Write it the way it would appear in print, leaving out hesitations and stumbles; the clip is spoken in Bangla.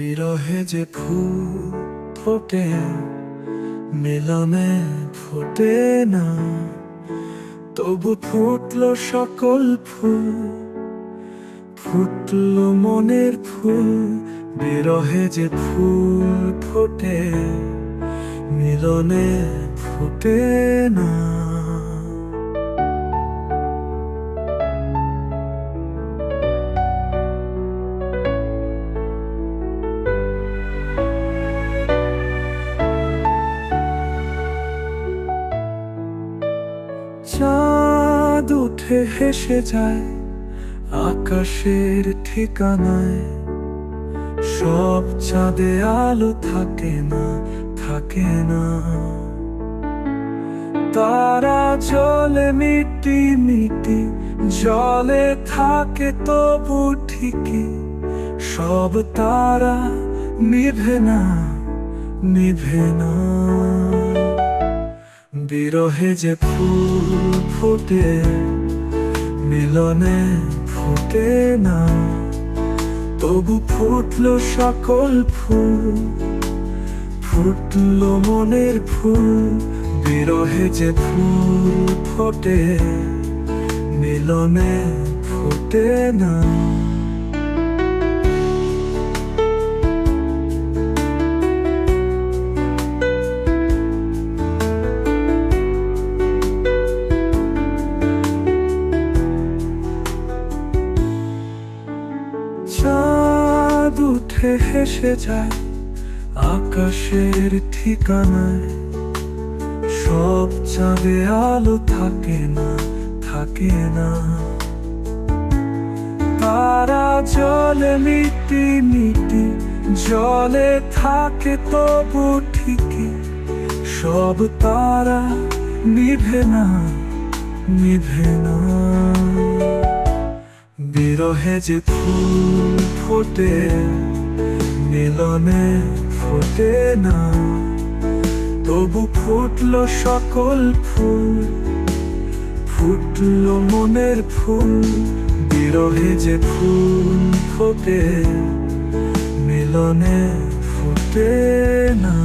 বিরহে যে ফুল ফোটে মিলনে ফোটে না, তবু ফুটলো সকল ফুল, ফুটলো মনের ফুল। বিরহে যে ফুল ফোটে মিলনে ফোটে না। চাঁদ উঠে হেসে যায় আকাশের ঠিকানায়, সব চাঁদে আলো থাকে না, থাকে না। তারা জলে মিটি মিটি জলে থাকে তবু ঠিকই, সব তারা নিভে না, নিভে না। বিরহে যে ফুল ফোটে মিলনে ফোটে না, তবু ফুটলো সকল ফুল, ফুটলো মনের ফুল। বিরহে যে ফুল ফোটে মিলনে ফোটে না। চাঁদ উঠে হেসে যায় আকাশের ঠিকানায়, সব চাঁদে আলো থাকে না, থাকে না। তারা জলে মিটি মিটি জলে থাকে তবু ঠিকই, সব তারা নিভে না, নিভে না। বিরহে যে ফুল ফোটে মিলনে ফোটে না, তবু ফুটলো সকল ফুল, ফুটলো মনের ফুল। বিরহে যে ফুল ফোটে মিলনে ফোটে না।